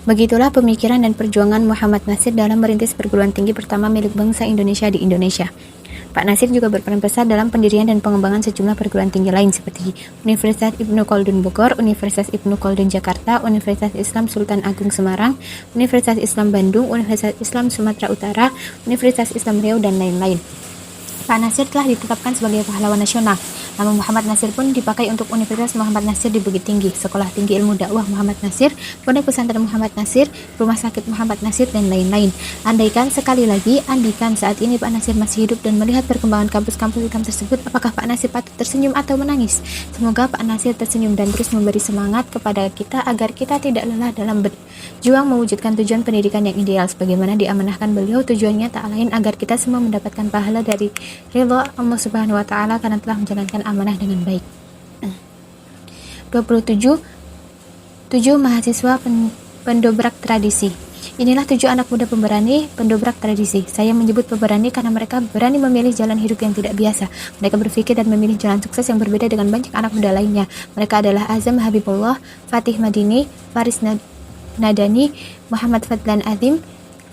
Begitulah pemikiran dan perjuangan Muhammad Nasir dalam merintis perguruan tinggi pertama milik bangsa Indonesia di Indonesia. Pak Nasir juga berperan besar dalam pendirian dan pengembangan sejumlah perguruan tinggi lain seperti Universitas Ibnu Khaldun Bogor, Universitas Ibnu Khaldun Jakarta, Universitas Islam Sultan Agung Semarang, Universitas Islam Bandung, Universitas Islam Sumatera Utara, Universitas Islam Riau, dan lain-lain. Pak Nasir telah ditetapkan sebagai pahlawan nasional. Nama Muhammad Nasir pun dipakai untuk Universitas Muhammad Nasir di Bukit Tinggi, Sekolah Tinggi Ilmu Dakwah Muhammad Nasir, Pondok Pesantren Muhammad Nasir, Rumah Sakit Muhammad Nasir, dan lain-lain. Andaikan saat ini Pak Nasir masih hidup dan melihat perkembangan kampus-kampus Islam tersebut, apakah Pak Nasir patut tersenyum atau menangis? Semoga Pak Nasir tersenyum dan terus memberi semangat kepada kita agar kita tidak lelah dalam berjuang mewujudkan tujuan pendidikan yang ideal. Sebagaimana diamanahkan beliau, tujuannya tak lain agar kita semua mendapatkan pahala dari ridha Allah Subhanahu wa Ta'ala karena telah menjalankan amanah dengan baik. 27 mahasiswa pendobrak tradisi. Inilah 7 anak muda pemberani pendobrak tradisi. Saya menyebut pemberani karena mereka berani memilih jalan hidup yang tidak biasa. Mereka berpikir dan memilih jalan sukses yang berbeda dengan banyak anak muda lainnya. Mereka adalah Azam Habibullah, Fatih Madini, Faris Nadani, Muhammad Fadlan Azim,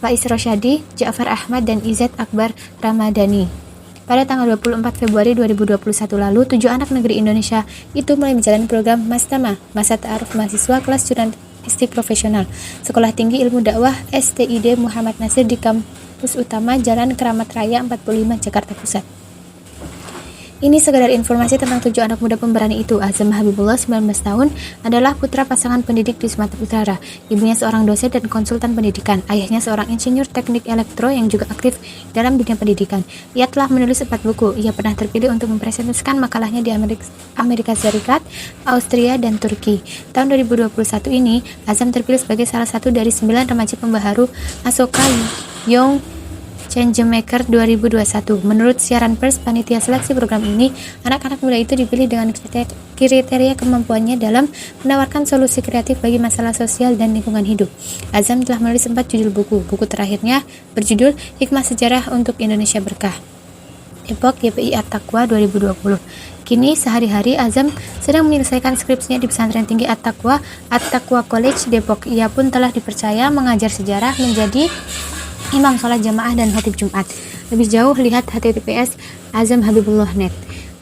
Faiz Rosyadi, Ja'far Ahmad, dan Izzat Akbar Ramadhani. Pada tanggal 24 Februari 2021 lalu, 7 anak negeri Indonesia itu mulai menjalani program Mastama, Masa Ta'aruf Mahasiswa Kelas Jurnalistik Profesional, Sekolah Tinggi Ilmu Dakwah STID Muhammad Nasir di kampus utama Jalan Keramat Raya 45, Jakarta Pusat. Ini sekedar informasi tentang 7 anak muda pemberani itu. Azam Habibullah, 19 tahun, adalah putra pasangan pendidik di Sumatera Utara. Ibunya seorang dosen dan konsultan pendidikan. Ayahnya seorang insinyur teknik elektro yang juga aktif dalam dunia pendidikan. Ia telah menulis 4 buku. Ia pernah terpilih untuk mempresentasikan makalahnya di Amerika Serikat, Austria, dan Turki. Tahun 2021 ini, Azam terpilih sebagai salah satu dari 9 remaja pembaharu Asoka Young Changemaker 2021. Menurut siaran pers, panitia seleksi program ini, anak-anak muda itu dipilih dengan kriteria kemampuannya dalam menawarkan solusi kreatif bagi masalah sosial dan lingkungan hidup. Azam telah menulis 4 judul buku. Buku terakhirnya berjudul Hikmah Sejarah untuk Indonesia Berkah. Depok, YPI At-Taqwa 2020. Kini sehari-hari Azam sedang menyelesaikan skripsinya di Pesantren Tinggi At-Taqwa College Depok. Ia pun telah dipercaya mengajar sejarah, menjadi imam sholat jamaah dan khatib Jumat. Lebih jauh, lihat https azamhabibullah.net.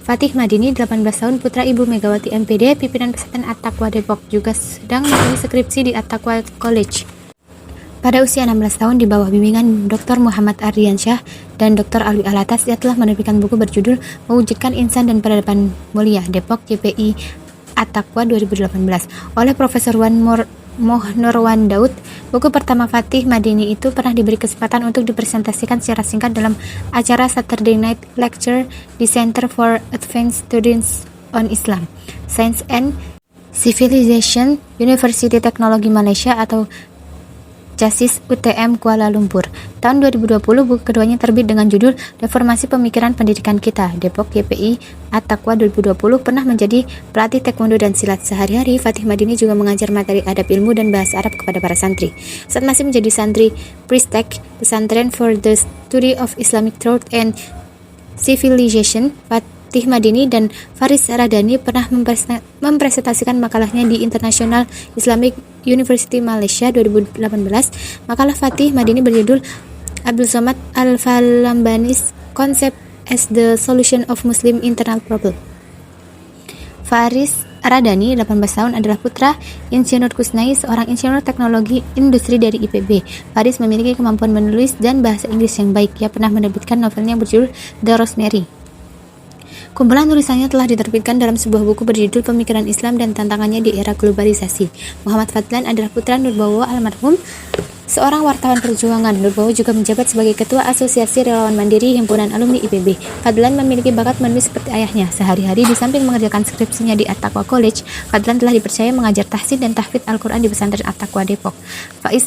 Fatih Madini, 18 tahun, putra Ibu Megawati MPD, pimpinan pesantren At-Taqwa Depok, juga sedang menulis skripsi di At-Taqwa College. Pada usia 16 tahun, di bawah bimbingan Dr. Muhammad Ardiansyah dan Dr. Alwi Alatas, ia telah menerbitkan buku berjudul Mewujudkan Insan dan Peradaban Mulia, Depok, YPI At-Taqwa 2018, oleh Profesor Nurwan Daud. Buku pertama Fatih Madini itu pernah diberi kesempatan untuk dipresentasikan secara singkat dalam acara Saturday Night Lecture di Center for Advanced Studies on Islam, Science and Civilization, University Teknologi Malaysia atau CASIS UTM Kuala Lumpur. Tahun 2020, buku keduanya terbit dengan judul Reformasi Pemikiran Pendidikan Kita, Depok, YPI At-Taqwa 2020. Pernah menjadi pelatih taekwondo dan silat. Sehari-hari, Fatih Madini juga mengajar materi adab ilmu dan bahasa Arab kepada para santri. Saat masih menjadi santri Pristek, Pesantren for the Study of Islamic Thought and Civilization, Fatih Madini dan Faris Radani pernah mempresentasikan makalahnya di International Islamic University Malaysia 2018. Makalah Fatih Madini berjudul Abdul Somad Al-Falambani's Concept as the Solution of Muslim Internal Problem. Faris Radani, 18 tahun, adalah putra Insinyur Kusnai, seorang insinyur teknologi industri dari IPB. Faris memiliki kemampuan menulis dan bahasa Inggris yang baik. Ia pernah menerbitkan novelnya berjudul The Rosemary. Kumpulan tulisannya telah diterbitkan dalam sebuah buku berjudul Pemikiran Islam dan Tantangannya di Era Globalisasi. Muhammad Fadlan adalah putra Nurbawo almarhum, seorang wartawan perjuangan. Nurbawo juga menjabat sebagai Ketua Asosiasi Relawan Mandiri Himpunan Alumni IPB. Fadlan memiliki bakat menulis seperti ayahnya. Sehari-hari di samping mengerjakan skripsinya di At-Taqwa College, Fadlan telah dipercaya mengajar tahsin dan tahfidz Al-Quran di pesantren At-Taqwa Depok. Faiz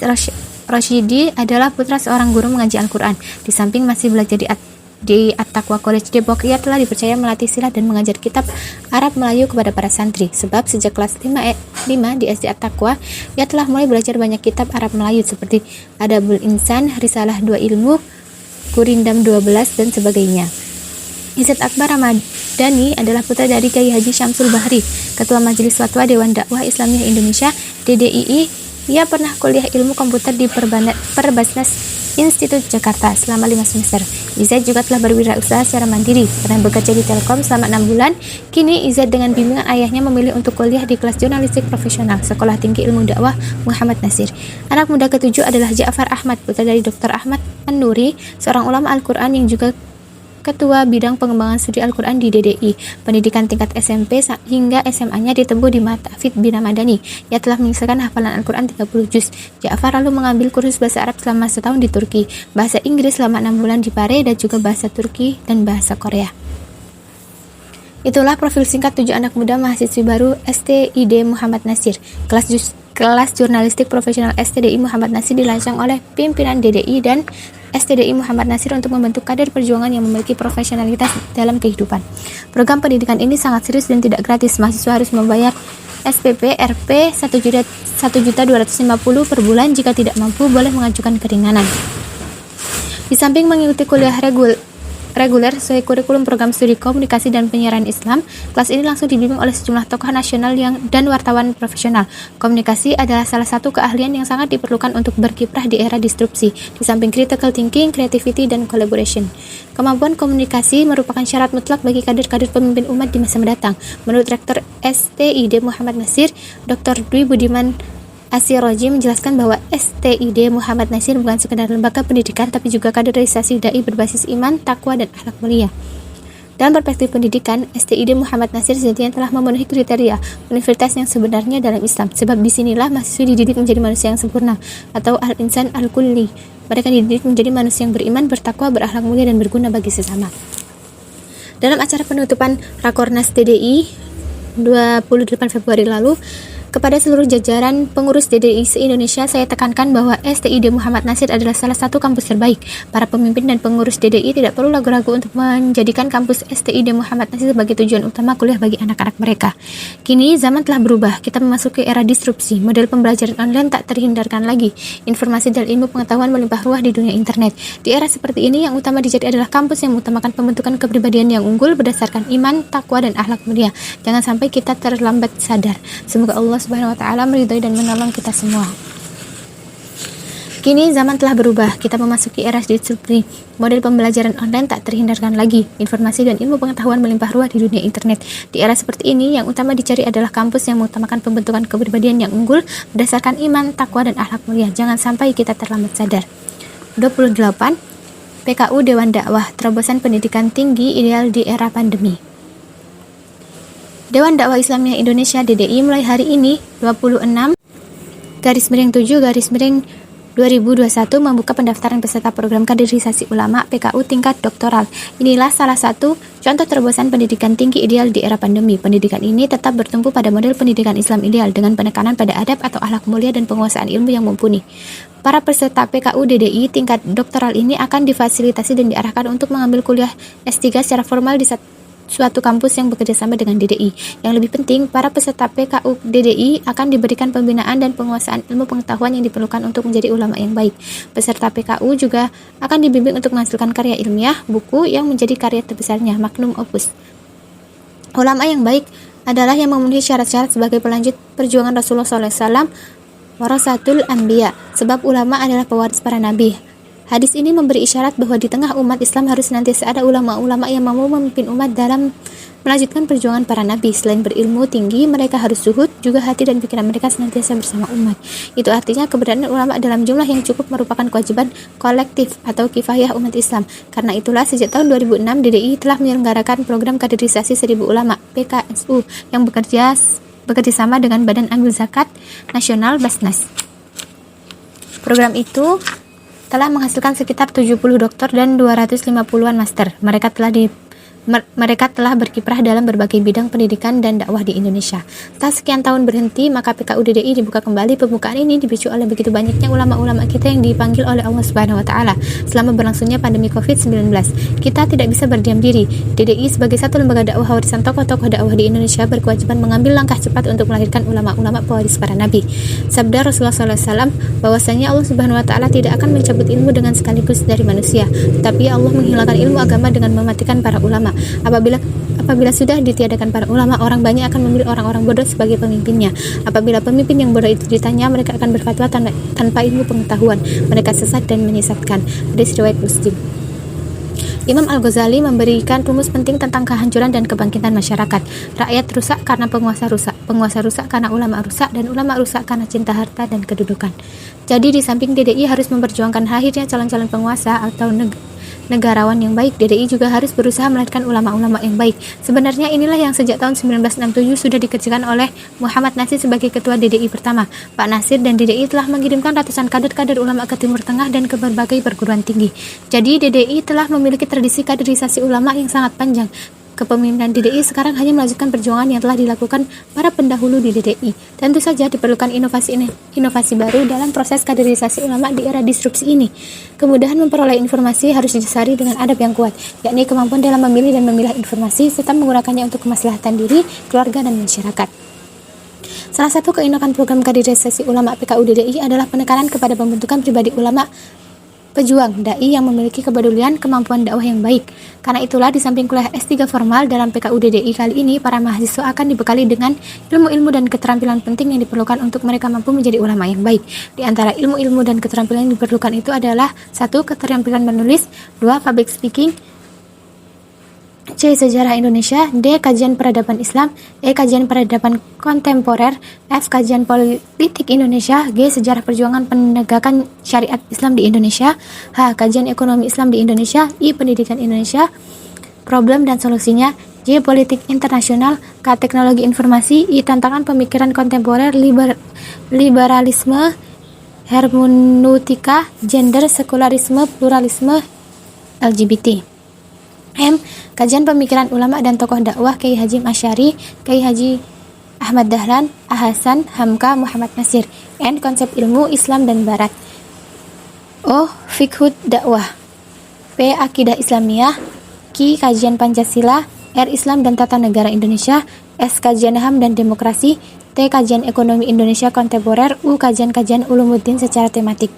Rosyadi adalah putra seorang guru mengaji Al-Quran. Di samping masih belajar di At-Taqwa College Depok, ia telah dipercaya melatih silat dan mengajar kitab Arab Melayu kepada para santri. Sebab sejak kelas 5 di SD At-Taqwa, ia telah mulai belajar banyak kitab Arab Melayu seperti Adabul Insan, Risalah 2 Ilmu, Gurindam 12, dan sebagainya. Izzat Akbar Ramadhani adalah putra dari Kiai Haji Syamsul Bahri, Ketua Majelis Fatwa Dewan Dakwah Islamiyah Indonesia DDII Ia pernah kuliah ilmu komputer di Perbasnas Institut Jakarta selama 5 semester. Izet juga telah berwirausaha secara mandiri, pernah bekerja di Telkom selama 6 bulan. Kini Izet dengan bimbingan ayahnya memilih untuk kuliah di kelas jurnalistik profesional Sekolah Tinggi Ilmu Dakwah Muhammad Nasir. Anak muda ketujuh adalah Ja'far Ahmad, putra dari Dr. Ahmad An-Nuri, seorang ulama Al-Quran yang juga Ketua Bidang Pengembangan Studi Al-Quran di DDI. Pendidikan tingkat SMP hingga SMA-nya ditempuh di Matafid Bina Madani. Ia telah menyelesaikan hafalan Al-Quran 30 juz. Ja'far lalu mengambil kursus bahasa Arab selama setahun di Turki, bahasa Inggris selama 6 bulan di Pare, dan juga bahasa Turki dan bahasa Korea. Itulah profil singkat 7 anak muda mahasiswi baru STID Muhammad Nasir. Kelas jurnalistik profesional STDI Muhammad Nasir dirancang oleh pimpinan DDI dan STDI Muhammad Nasir untuk membentuk kader perjuangan yang memiliki profesionalitas dalam kehidupan. Program pendidikan ini sangat serius dan tidak gratis. Mahasiswa harus membayar SPP RP 1.250.000 per bulan. Jika tidak mampu, boleh mengajukan keringanan. Di samping mengikuti kuliah reguler sesuai kurikulum program studi komunikasi dan penyiaran Islam, kelas ini langsung dibimbing oleh sejumlah tokoh nasional dan wartawan profesional. Komunikasi adalah salah satu keahlian yang sangat diperlukan untuk berkiprah di era disrupsi, di samping critical thinking, creativity, dan collaboration. Kemampuan komunikasi merupakan syarat mutlak bagi kader-kader pemimpin umat di masa mendatang. Menurut Rektor STID Muhammad Nasir, Dr. Dwi Budiman Asiroji menjelaskan bahwa STID Muhammad Nasir bukan sekedar lembaga pendidikan, tapi juga kaderisasi dai berbasis iman, takwa, dan akhlak mulia. Dalam perspektif pendidikan, STID Muhammad Nasir sejatinya telah memenuhi kriteria universitas yang sebenarnya dalam Islam, sebab disinilah mahasiswa dididik menjadi manusia yang sempurna, atau al-insan al-kulli. Mereka dididik menjadi manusia yang beriman, bertakwa, berakhlak mulia, dan berguna bagi sesama. Dalam acara penutupan Rakornas DDI 28 Februari lalu, kepada seluruh jajaran pengurus DDI se-Indonesia, saya tekankan bahwa STID Muhammad Nasir adalah salah satu kampus terbaik. Para pemimpin dan pengurus DDI tidak perlu ragu-ragu untuk menjadikan kampus STID Muhammad Nasir sebagai tujuan utama kuliah bagi anak-anak mereka. Kini zaman telah berubah, kita memasuki era disrupsi. Model pembelajaran online tak terhindarkan lagi. Informasi dan ilmu pengetahuan melimpah ruah di dunia internet. Di era seperti ini, yang utama dicari adalah kampus yang mengutamakan pembentukan kepribadian yang unggul berdasarkan iman, takwa, dan akhlak mulia. Jangan sampai kita terlambat sadar. Semoga Allah Subhanahu wa ta'ala meridhai dan menolong kita semua. Kini zaman telah berubah, kita memasuki era disrupsi. Model pembelajaran online tak terhindarkan lagi. Informasi dan ilmu pengetahuan melimpah ruah di dunia internet. Di era seperti ini, yang utama dicari adalah kampus yang mengutamakan pembentukan kepribadian yang unggul berdasarkan iman, takwa, dan akhlak mulia. Jangan sampai kita terlambat sadar. 28. PKU Dewan Dakwah, terobosan pendidikan tinggi ideal di era pandemi. Dewan Dakwah Islamiyah Indonesia DDI mulai hari ini 26/7/2021 membuka pendaftaran peserta program kaderisasi ulama PKU tingkat doktoral. Inilah salah satu contoh terobosan pendidikan tinggi ideal di era pandemi. Pendidikan ini tetap bertumpu pada model pendidikan Islam ideal dengan penekanan pada adab atau akhlak mulia dan penguasaan ilmu yang mumpuni. Para peserta PKU DDI tingkat doktoral ini akan difasilitasi dan diarahkan untuk mengambil kuliah S3 secara formal di suatu kampus yang bekerja sama dengan DDI. Yang lebih penting, para peserta PKU DDI akan diberikan pembinaan dan penguasaan ilmu pengetahuan yang diperlukan untuk menjadi ulama yang baik. Peserta PKU juga akan dibimbing untuk menghasilkan karya ilmiah, buku yang menjadi karya terbesarnya, magnum opus. Ulama yang baik adalah yang memenuhi syarat-syarat sebagai pelanjut perjuangan Rasulullah SAW, warasatul anbiya, sebab ulama adalah pewaris para nabi. Hadis ini memberi isyarat bahwa di tengah umat Islam harus senantiasa ada ulama-ulama yang mampu memimpin umat dalam melanjutkan perjuangan para nabi. Selain berilmu tinggi, mereka harus zuhud, juga hati dan pikiran mereka senantiasa bersama umat. Itu artinya keberadaan ulama dalam jumlah yang cukup merupakan kewajiban kolektif atau kifayah umat Islam. Karena itulah sejak tahun 2006 DDI telah menyelenggarakan program kaderisasi 1000 ulama PKSU yang bekerja sama dengan Badan Amil Zakat Nasional Basnas. Program itu telah menghasilkan sekitar 70 doktor dan 250-an master. Mereka telah berkiprah dalam berbagai bidang pendidikan dan dakwah di Indonesia. Setelah sekian tahun berhenti, maka PKU DDI dibuka kembali. Pembukaan ini dipicu oleh begitu banyaknya ulama-ulama kita yang dipanggil oleh Allah Subhanahu wa ta'ala selama berlangsungnya pandemi COVID-19. Kita tidak bisa berdiam diri. DDI sebagai satu lembaga dakwah warisan tokoh-tokoh dakwah di Indonesia berkewajiban mengambil langkah cepat untuk melahirkan ulama-ulama pewaris para nabi. Sabda Rasulullah SAW bahwasanya Allah Subhanahu wa ta'ala tidak akan mencabut ilmu dengan sekaligus dari manusia, tetapi Allah menghilangkan ilmu agama dengan mematikan para ulama. Apabila sudah ditiadakan para ulama, orang banyak akan memilih orang-orang bodoh sebagai pemimpinnya. Apabila pemimpin yang bodoh itu ditanya, mereka akan berfatwa tanpa ilmu pengetahuan. Mereka sesat dan menyesatkan. Hadis riwayat Muslim. Imam Al-Ghazali memberikan rumus penting tentang kehancuran dan kebangkitan masyarakat. Rakyat rusak karena penguasa rusak karena ulama rusak, dan ulama rusak karena cinta harta dan kedudukan. Jadi di samping DDI harus memperjuangkan lahirnya calon-calon penguasa atau negarawan yang baik, DDI juga harus berusaha melahirkan ulama-ulama yang baik. Sebenarnya inilah yang sejak tahun 1967 sudah dikerjakan oleh Muhammad Nasir sebagai ketua DDI pertama. Pak Nasir dan DDI telah mengirimkan ratusan kader-kader ulama ke Timur Tengah dan ke berbagai perguruan tinggi. Jadi DDI telah memiliki tradisi kaderisasi ulama yang sangat panjang. Kepemimpinan DDI sekarang hanya melanjutkan perjuangan yang telah dilakukan para pendahulu di DDI. Tentu saja diperlukan inovasi baru dalam proses kaderisasi ulama di era disrupsi ini. Kemudahan memperoleh informasi harus didasari dengan adab yang kuat, yakni kemampuan dalam memilih dan memilah informasi serta menggunakannya untuk kemaslahatan diri, keluarga, dan masyarakat. Salah satu keinovasan program kaderisasi ulama PKU DDI adalah penekanan kepada pembentukan pribadi ulama pejuang, dai yang memiliki kepedulian, kemampuan dakwah yang baik. Karena itulah di samping kuliah S3 formal dalam PKU DDI kali ini, para mahasiswa akan dibekali dengan ilmu-ilmu dan keterampilan penting yang diperlukan untuk mereka mampu menjadi ulama yang baik. Di antara ilmu-ilmu dan keterampilan yang diperlukan itu adalah 1. Keterampilan menulis, 2. Public speaking, C. Sejarah Indonesia, D. Kajian peradaban Islam, E. Kajian peradaban kontemporer, F. Kajian politik Indonesia, G. Sejarah perjuangan penegakan syariat Islam di Indonesia, H. Kajian ekonomi Islam di Indonesia, I. Pendidikan Indonesia, problem dan solusinya, J. Politik internasional, K. Teknologi informasi, I. Tantangan pemikiran kontemporer, liberalisme, hermeneutika, gender, sekularisme, pluralisme, LGBT. M. Kajian pemikiran ulama dan tokoh dakwah Kiai Haji Asy'ari, Kiai Haji Ahmad Dahlan, Hasan, Hamka, Muhammad Nasir. N. Konsep ilmu Islam dan Barat. O. Fiqhud dakwah. P. Akidah Islamiyah. Q. Kajian Pancasila. R. Islam dan Tata Negara Indonesia. S. Kajian HAM dan Demokrasi. T. Kajian Ekonomi Indonesia Kontemporer. U. Kajian-kajian ulumuddin secara tematik.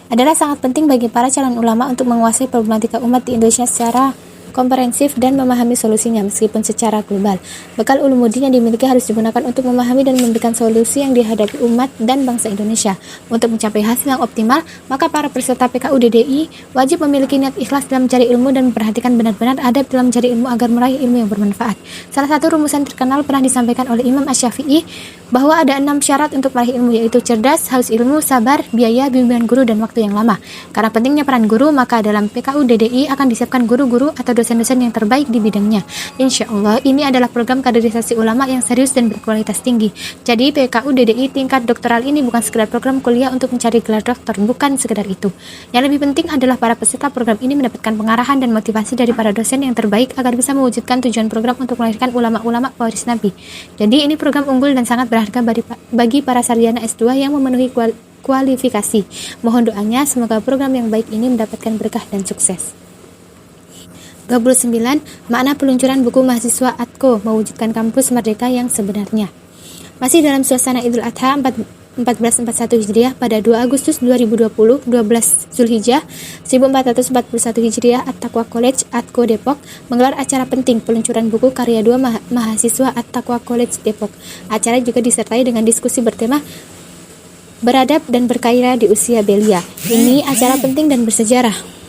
Adalah sangat penting bagi para calon ulama untuk menguasai problematika umat di Indonesia secara komprehensif dan memahami solusinya meskipun secara global. Bekal ulumuddin yang dimiliki harus digunakan untuk memahami dan memberikan solusi yang dihadapi umat dan bangsa Indonesia. Untuk mencapai hasil yang optimal, maka para peserta PKU DDI wajib memiliki niat ikhlas dalam mencari ilmu dan memperhatikan benar-benar adab dalam mencari ilmu agar meraih ilmu yang bermanfaat. Salah satu rumusan terkenal pernah disampaikan oleh Imam Asy-Syafi'i bahwa ada 6 syarat untuk meraih ilmu, yaitu cerdas, haus ilmu, sabar, biaya, bimbingan guru, dan waktu yang lama. Karena pentingnya peran guru, maka dalam PKU DDI akan disiapkan guru-guru atau dosen-dosen yang terbaik di bidangnya. Insya Allah, ini adalah program kaderisasi ulama yang serius dan berkualitas tinggi. Jadi PKU DDI tingkat doktoral ini bukan sekedar program kuliah untuk mencari gelar doktor, bukan sekedar itu. Yang lebih penting adalah para peserta program ini mendapatkan pengarahan dan motivasi dari para dosen yang terbaik agar bisa mewujudkan tujuan program untuk melahirkan ulama-ulama pewaris Nabi. Jadi ini program unggul dan sangat berharga bagi para sarjana S2 yang memenuhi kualifikasi. Mohon doanya semoga program yang baik ini mendapatkan berkah dan sukses. 29. Makna peluncuran buku mahasiswa ATKO mewujudkan kampus merdeka yang sebenarnya. Masih dalam suasana Idul Adha 1441 Hijriah pada 2 Agustus 2020, 12 Zulhijjah 1441 Hijriah, At-Taqwa College ATKO Depok menggelar acara penting peluncuran buku karya 2 mahasiswa At-Taqwa College Depok. Acara juga disertai dengan diskusi bertema beradab dan berkairah di usia belia. Ini acara penting dan bersejarah.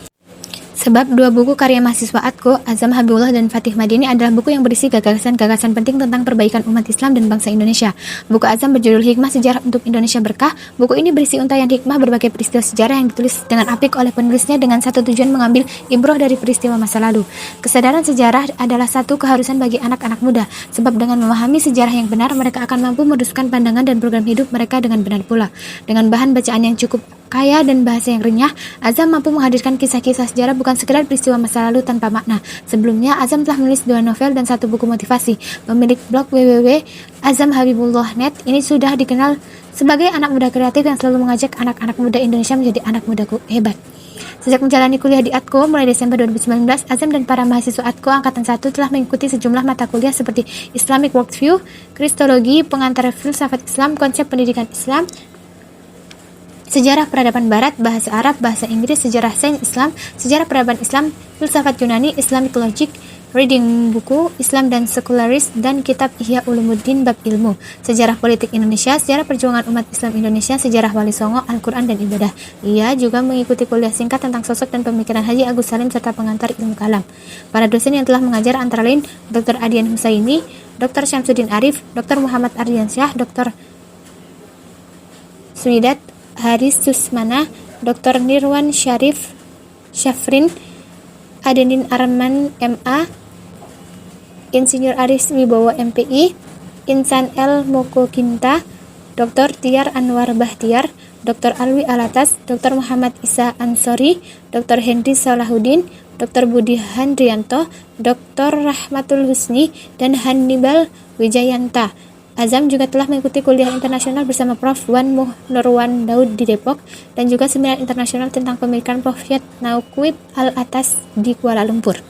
Sebab 2 buku karya mahasiswa ATKO, Azam Habibullah dan Fatih Madini adalah buku yang berisi gagasan-gagasan penting tentang perbaikan umat Islam dan bangsa Indonesia. Buku Azam berjudul Hikmah Sejarah untuk Indonesia Berkah. Buku ini berisi untayan hikmah berbagai peristiwa sejarah yang ditulis dengan apik oleh penulisnya dengan satu tujuan mengambil ibroh dari peristiwa masa lalu. Kesadaran sejarah adalah satu keharusan bagi anak-anak muda, sebab dengan memahami sejarah yang benar, mereka akan mampu meneruskan pandangan dan program hidup mereka dengan benar pula. Dengan bahan bacaan yang cukup kaya dan bahasa yang renyah, Azam mampu menghadirkan kisah-kisah sejarah bukan sekedar peristiwa masa lalu tanpa makna. Sebelumnya, Azam telah menulis 2 novel dan 1 buku motivasi. Pemilik blog www.azamhabibullah.net ini sudah dikenal sebagai anak muda kreatif yang selalu mengajak anak-anak muda Indonesia menjadi anak muda hebat. Sejak menjalani kuliah di ATKO mulai Desember 2019, Azam dan para mahasiswa ATKO Angkatan 1 telah mengikuti sejumlah mata kuliah seperti Islamic Worldview, Kristologi, Pengantar Filsafat Islam, Konsep Pendidikan Islam, Sejarah Peradaban Barat, Bahasa Arab, Bahasa Inggris, Sejarah Sains Islam, Sejarah Peradaban Islam, Filsafat Yunani, Islamic Logic, Reading buku Islam dan Sekularis dan kitab Ihya Ulumuddin bab ilmu, sejarah politik Indonesia, sejarah perjuangan umat Islam Indonesia, sejarah Wali Songo, Al-Quran dan ibadah. Ia juga mengikuti kuliah singkat tentang sosok dan pemikiran Haji Agus Salim serta pengantar ilmu kalam. Para dosen yang telah mengajar antara lain Dr. Adian Husaini, Dr. Syamsuddin Arif, Dr. Muhammad Ardiansyah, Dr. Swidat Haris Susmana, Dr. Nirwan Syarif Syafrin, Adenin Arman MA, Insinyur Aris Wibowo MPI, Insan L. Moko Kinta, Dr. Tiar Anwar Bahtiar, Dr. Alwi Alatas, Dr. Muhammad Isa Ansori, Dr. Henry Salahuddin, Dr. Budi Handrianto, Dr. Rahmatul Husni, dan Hannibal Wijayanta. Azam juga telah mengikuti kuliah internasional bersama Prof. Wan Nurwan Daud di Depok dan juga seminar internasional tentang pemikiran Prof. Nauquib Al-Atas di Kuala Lumpur.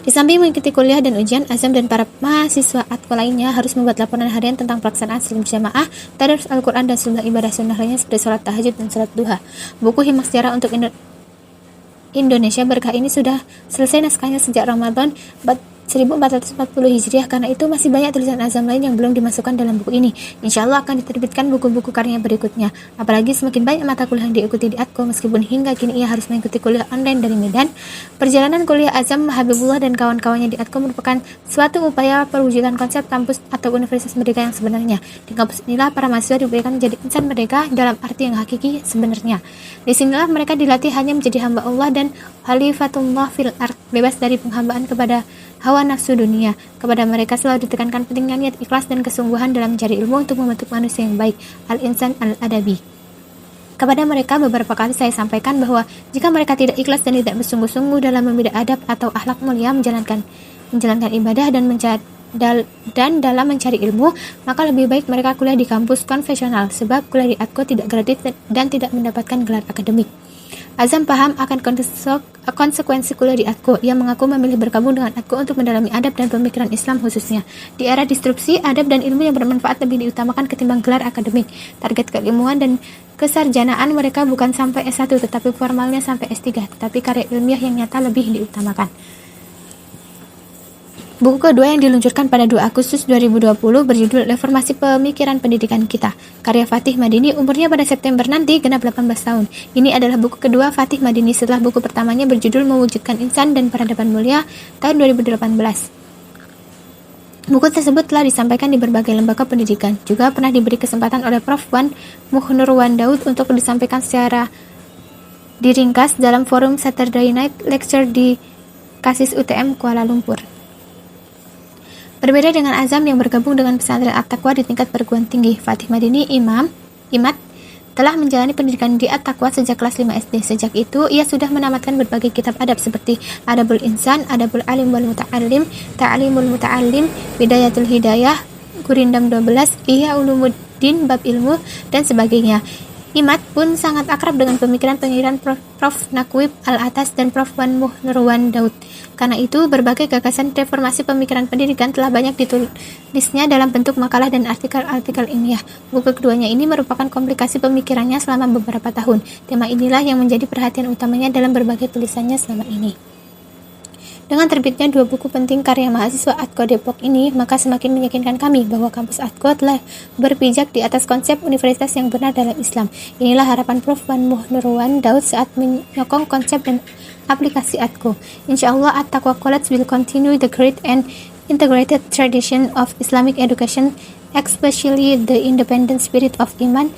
Di samping mengikuti kuliah dan ujian, Azam dan para mahasiswa ATKO lainnya harus membuat laporan harian tentang pelaksanaan salat berjamaah, tadarus Al-Quran dan sejumlah ibadah sunnah lainnya seperti sholat tahajud dan sholat duha. Buku Himah Sejarah untuk Indonesia Berkah ini sudah selesai naskahnya sejak Ramadan 1440 Hijriah. Karena itu masih banyak tulisan Azam lain yang belum dimasukkan dalam buku ini. Insya Allah akan diterbitkan buku-buku karya berikutnya. Apalagi semakin banyak mata kuliah yang diikuti di ATKO, meskipun hingga kini ia harus mengikuti kuliah online dari Medan. Perjalanan kuliah Azam Habibullah dan kawan-kawannya di ATKO merupakan suatu upaya perwujudan konsep kampus atau universitas merdeka yang sebenarnya. Di kampus inilah para mahasiswa diberikan menjadi insan merdeka dalam arti yang hakiki sebenarnya. Di sinilah mereka dilatih hanya menjadi hamba Allah dan Khalifatullah fil ard, bebas dari penghambaan kepada hawa nafsu dunia. Kepada mereka selalu ditekankan pentingnya niat ikhlas dan kesungguhan dalam mencari ilmu untuk membentuk manusia yang baik, al-insan al-adabi. Kepada mereka beberapa kali saya sampaikan bahwa jika mereka tidak ikhlas dan tidak bersungguh-sungguh dalam membidik adab atau akhlak mulia, menjalankan ibadah dan dalam mencari ilmu, maka lebih baik mereka kuliah di kampus konvensional, sebab kuliah di ATKO tidak gratis dan tidak mendapatkan gelar akademik. Azam paham akan konsekuensi kuliah di ATKO. Ia mengaku memilih bergabung dengan ATKO untuk mendalami adab dan pemikiran Islam khususnya. Di era disrupsi, adab dan ilmu yang bermanfaat lebih diutamakan ketimbang gelar akademik. Target keilmuan dan kesarjanaan mereka bukan sampai S1, tetapi formalnya sampai S3, tetapi karya ilmiah yang nyata lebih diutamakan. Buku kedua yang diluncurkan pada 2 Agustus 2020 berjudul Reformasi Pemikiran Pendidikan Kita, karya Fatih Madini. Umurnya pada September nanti genap 18 tahun. Ini adalah buku kedua Fatih Madini setelah buku pertamanya berjudul Mewujudkan Insan dan Peradaban Mulia tahun 2018. Buku tersebut telah disampaikan di berbagai lembaga pendidikan. Juga pernah diberi kesempatan oleh Prof. Wan Nurwan Daud untuk disampaikan secara diringkas dalam forum Saturday Night Lecture di Kasis UTM Kuala Lumpur. Berbeda dengan Azam yang bergabung dengan pesantren At-Taqwa di tingkat perguruan tinggi, Fatih Madini Imat telah menjalani pendidikan di At-Taqwa sejak kelas 5 SD. Sejak itu, ia sudah menamatkan berbagai kitab adab seperti Adabul Insan, Adabul Alim wal Muta'allim, Ta'alimul Muta'allim, Bidayatul Hidayah, Gurindam 12, Ihya Ulumuddin bab ilmu, dan sebagainya. Imat pun sangat akrab dengan pemikiran Prof. Nauquib Al-Atas dan Prof. Wan Nurwan Daud. Karena itu, berbagai gagasan reformasi pemikiran pendidikan telah banyak ditulisnya dalam bentuk makalah dan artikel-artikel ilmiah. Buku keduanya ini merupakan komplikasi pemikirannya selama beberapa tahun. Tema inilah yang menjadi perhatian utamanya dalam berbagai tulisannya selama ini. Dengan terbitnya 2 buku penting karya mahasiswa ATKO Depok ini, maka semakin meyakinkan kami bahwa kampus ATKO telah berpijak di atas konsep universitas yang benar dalam Islam. Inilah harapan Prof. Wan Nurwan Daud saat menyokong konsep dan aplikasi ATKO. Insyaallah At-Taqwa College will continue the great and integrated tradition of Islamic education, especially the independent spirit of Iman,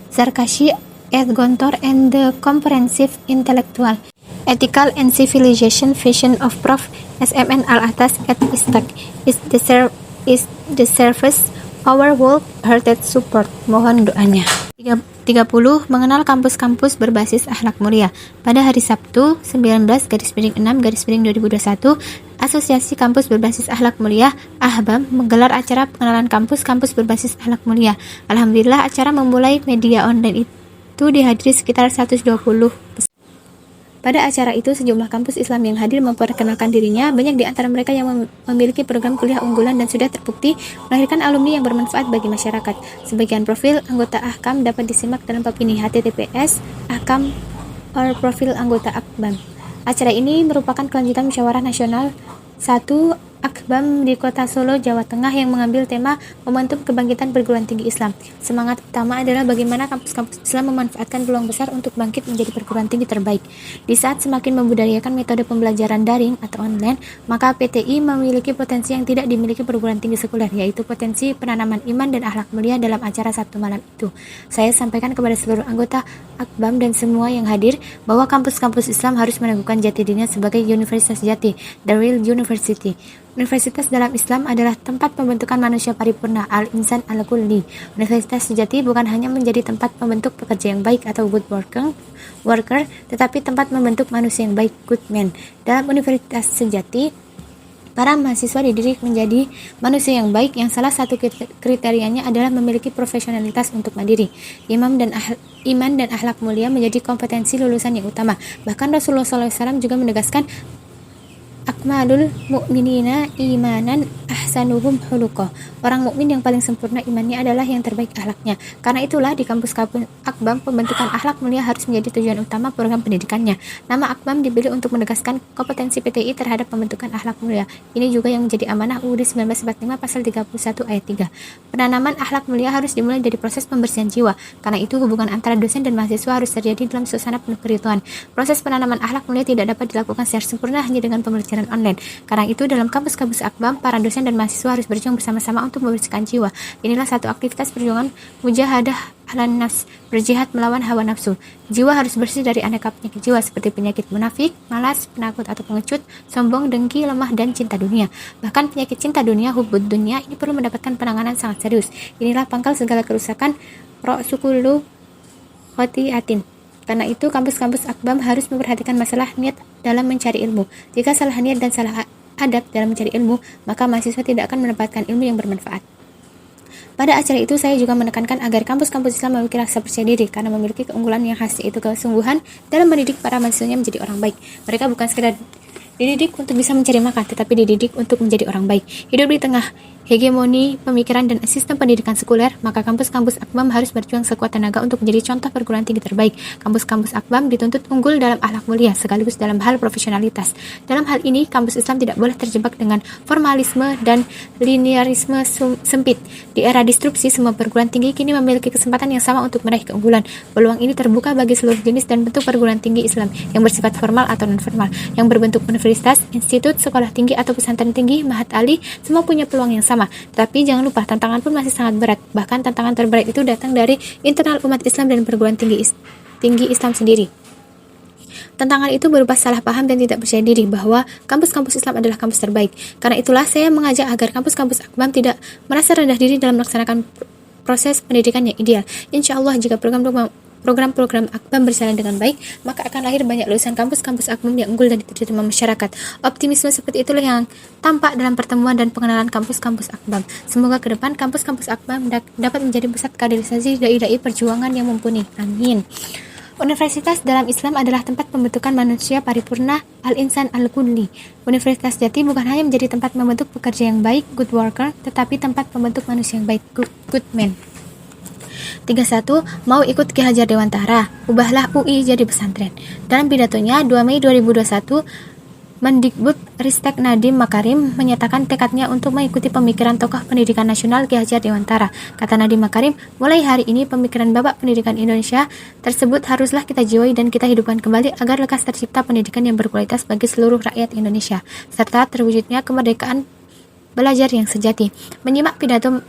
Zarkashi, Ed Gontor, and the comprehensive intellectual, ethical and civilization vision of Prof. SMN Al-Atas at Istak is the service our wholehearted support. Mohon doanya. 30. Mengenal kampus-kampus berbasis akhlak mulia. Pada hari Sabtu 19/6/2021, Asosiasi Kampus Berbasis Akhlak Mulia (AHBAM) menggelar acara pengenalan kampus-kampus berbasis akhlak mulia. Alhamdulillah, acara memulai media online itu dihadiri sekitar 120 peserta. Pada acara itu, sejumlah kampus Islam yang hadir memperkenalkan dirinya. Banyak di antara mereka yang memiliki program kuliah unggulan dan sudah terbukti melahirkan alumni yang bermanfaat bagi masyarakat. Sebagian profil anggota AHKAM dapat disimak dalam bab ini, https://ahkam or profil anggota AHBAM. Acara ini merupakan kelanjutan musyawarah nasional 1 Akbam di Kota Solo, Jawa Tengah yang mengambil tema Momentum Kebangkitan Perguruan Tinggi Islam. Semangat utama adalah bagaimana kampus-kampus Islam memanfaatkan peluang besar untuk bangkit menjadi perguruan tinggi terbaik. Di saat semakin membudayakan metode pembelajaran daring atau online, maka PTI memiliki potensi yang tidak dimiliki perguruan tinggi sekuler, yaitu potensi penanaman iman dan akhlak mulia dalam acara Sabtu malam itu. Saya sampaikan kepada seluruh anggota Akbam dan semua yang hadir bahwa kampus-kampus Islam harus meneguhkan jati dirinya sebagai universitas sejati, the real university. Universitas dalam Islam adalah tempat pembentukan manusia paripurna, al-insan al-kulli. Universitas sejati bukan hanya menjadi tempat pembentuk pekerja yang baik atau good worker, tetapi tempat membentuk manusia yang baik, good man. Dalam universitas sejati, para mahasiswa dididik menjadi manusia yang baik yang salah satu kriterianya adalah memiliki profesionalitas untuk mandiri. Iman dan akhlak mulia menjadi kompetensi lulusan yang utama. Bahkan Rasulullah SAW juga menegaskan akmalul mu'minina imanan ahsanuhum khuluqah. Orang mukmin yang paling sempurna imannya adalah yang terbaik akhlaknya. Karena itulah di kampus-kampus Akbam pembentukan akhlak mulia harus menjadi tujuan utama program pendidikannya. Nama Akbam dipilih untuk menegaskan kompetensi PTI terhadap pembentukan akhlak mulia. Ini juga yang menjadi amanah UUD 1945 pasal 31 ayat 3. Penanaman akhlak mulia harus dimulai dari proses pembersihan jiwa. Karena itu hubungan antara dosen dan mahasiswa harus terjadi dalam suasana penuh keriduan. Proses penanaman akhlak mulia tidak dapat dilakukan secara sempurna hanya dengan pembelajaran online. Karena itu dalam kampus-kampus Akbam, para dosen dan mahasiswa harus berjuang bersama-sama untuk membersihkan jiwa. Inilah satu aktivitas perjuangan mujahadah ahlan nafs, berjihad melawan hawa nafsu. Jiwa harus bersih dari aneka penyakit jiwa seperti penyakit munafik, malas, penakut atau pengecut, sombong, dengki, lemah, dan cinta dunia. Bahkan penyakit cinta dunia, hubbud dunia, ini perlu mendapatkan penanganan sangat serius. Inilah pangkal segala kerusakan, ra'sukulu khotiatin. Karena itu, kampus-kampus Akbam harus memperhatikan masalah niat dalam mencari ilmu. Jika salah niat dan salah adab dalam mencari ilmu, maka mahasiswa tidak akan mendapatkan ilmu yang bermanfaat. Pada acara itu, saya juga menekankan agar kampus-kampus Islam memiliki rasa percaya diri karena memiliki keunggulan yang khas, yaitu kesungguhan dalam mendidik para mahasiswanya menjadi orang baik. Mereka bukan sekedar dididik untuk bisa mencari makan, tetapi dididik untuk menjadi orang baik. Hidup di tengah hegemoni pemikiran dan sistem pendidikan sekuler, maka kampus-kampus Akbam harus berjuang sekuat tenaga untuk menjadi contoh perguruan tinggi terbaik. Kampus-kampus Akbam dituntut unggul dalam akhlak mulia sekaligus dalam hal profesionalitas. Dalam hal ini, kampus Islam tidak boleh terjebak dengan formalisme dan linearisme sempit. Di era disrupsi, semua perguruan tinggi kini memiliki kesempatan yang sama untuk meraih keunggulan. Peluang ini terbuka bagi seluruh jenis dan bentuk perguruan tinggi Islam yang bersifat formal atau non-formal, yang berbentuk universitas, institut, sekolah tinggi atau pesantren tinggi, mahat ali, semua punya peluang yang sama. Tapi jangan lupa, tantangan pun masih sangat berat. Bahkan tantangan terberat itu datang dari internal umat Islam dan perguruan tinggi Islam sendiri. Tantangan itu berupa salah paham dan tidak percaya diri bahwa kampus-kampus Islam adalah kampus terbaik. Karena itulah saya mengajak agar kampus-kampus Akbam tidak merasa rendah diri dalam melaksanakan proses pendidikan yang ideal. Insya Allah, jika program-program Akbam berjalan dengan baik, maka akan lahir banyak lulusan kampus-kampus Akbam yang unggul dan diterima masyarakat. Optimisme seperti itulah yang tampak dalam pertemuan dan pengenalan kampus-kampus Akbam. Semoga ke depan kampus-kampus Akbam dapat menjadi pusat kaderisasi dai-dai perjuangan yang mumpuni. Amin. Universitas dalam Islam adalah tempat pembentukan manusia paripurna, al-insan al-kulli. Universitas jati bukan hanya menjadi tempat membentuk pekerja yang baik, good worker, tetapi tempat pembentuk manusia yang baik, good man. 31. Mau ikut Ki Hajar Dewantara, ubahlah UI jadi pesantren. Dalam pidatonya 2 Mei 2021, Mendikbud Ristek Nadiem Makarim menyatakan tekadnya untuk mengikuti pemikiran tokoh pendidikan nasional Ki Hajar Dewantara. Kata Nadiem Makarim, mulai hari ini pemikiran Bapak Pendidikan Indonesia tersebut haruslah kita jiwai dan kita hidupkan kembali agar lekas tercipta pendidikan yang berkualitas bagi seluruh rakyat Indonesia, serta terwujudnya kemerdekaan belajar yang sejati. Menyimak pidato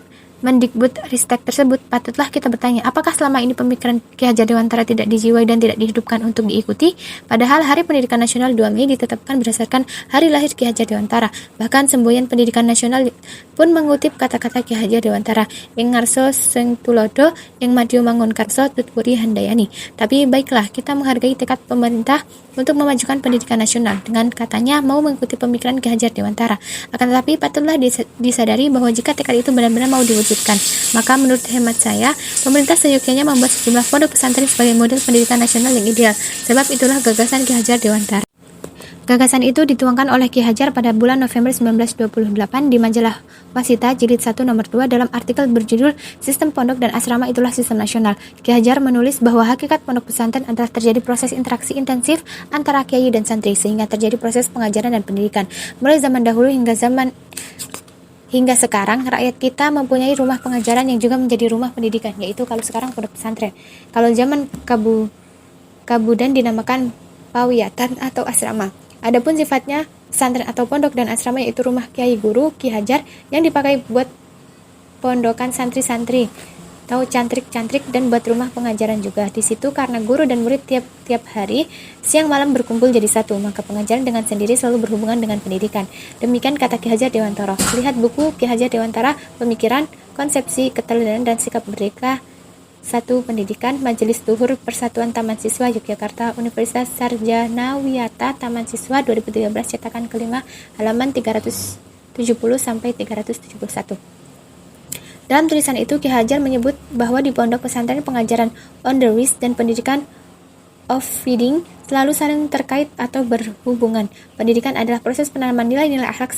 Mendikbud Ristek tersebut, patutlah kita bertanya, apakah selama ini pemikiran Ki Hajar Dewantara tidak dijiwai dan tidak dihidupkan untuk diikuti? Padahal Hari Pendidikan Nasional 2 Mei ditetapkan berdasarkan hari lahir Ki Hajar Dewantara. Bahkan semboyan Pendidikan Nasional pun mengutip kata-kata Ki Hajar Dewantara, ing ngarso sing tulodo, ing madya mangun karso tutpuri handayani. Tapi baiklah, kita menghargai tekad pemerintah untuk memajukan pendidikan nasional dengan katanya mau mengikuti pemikiran Ki Hajar Dewantara. Akan tetapi patutlah disadari bahwa jika tekad itu benar-benar mau diwujudkan, maka menurut hemat saya, pemerintah seyogyanya membuat sejumlah pondok pesantren sebagai model pendidikan nasional yang ideal. Sebab itulah gagasan Ki Hajar Dewantara. Gagasan itu dituangkan oleh Ki Hajar pada bulan November 1928 di majalah Wasita Jilid 1 nomor 2 dalam artikel berjudul Sistem Pondok dan Asrama Itulah Sistem Nasional. Ki Hajar menulis bahwa hakikat pondok pesantren adalah terjadi proses interaksi intensif antara kiai dan santri sehingga terjadi proses pengajaran dan pendidikan. Mulai zaman dahulu hingga sekarang, rakyat kita mempunyai rumah pengajaran yang juga menjadi rumah pendidikan, yaitu kalau sekarang pondok pesantren. Kalau zaman Kabudan dinamakan pawiyatan atau asrama. Adapun sifatnya pesantren atau pondok dan asrama yaitu rumah kiai guru Ki Hajar yang dipakai buat pondokan santri-santri atau cantrik-cantrik dan buat rumah pengajaran juga. Di situ karena guru dan murid tiap hari siang malam berkumpul jadi satu, maka pengajaran dengan sendiri selalu berhubungan dengan pendidikan. Demikian kata Ki Hajar Dewantara. Lihat buku Ki Hajar Dewantara, Pemikiran, Konsepsi, Keteladanan dan Sikap Merdeka 1. Pendidikan, Majelis Luhur Persatuan Taman Siswa Yogyakarta, Universitas Sarjana Wiyata Taman Siswa 2013 cetakan kelima halaman 370 sampai 371. Dalam tulisan itu Ki Hajar menyebut bahwa di pondok pesantren pengajaran on the risk dan pendidikan of feeding selalu saling terkait atau berhubungan. Pendidikan adalah proses penanaman nilai-nilai akhlak,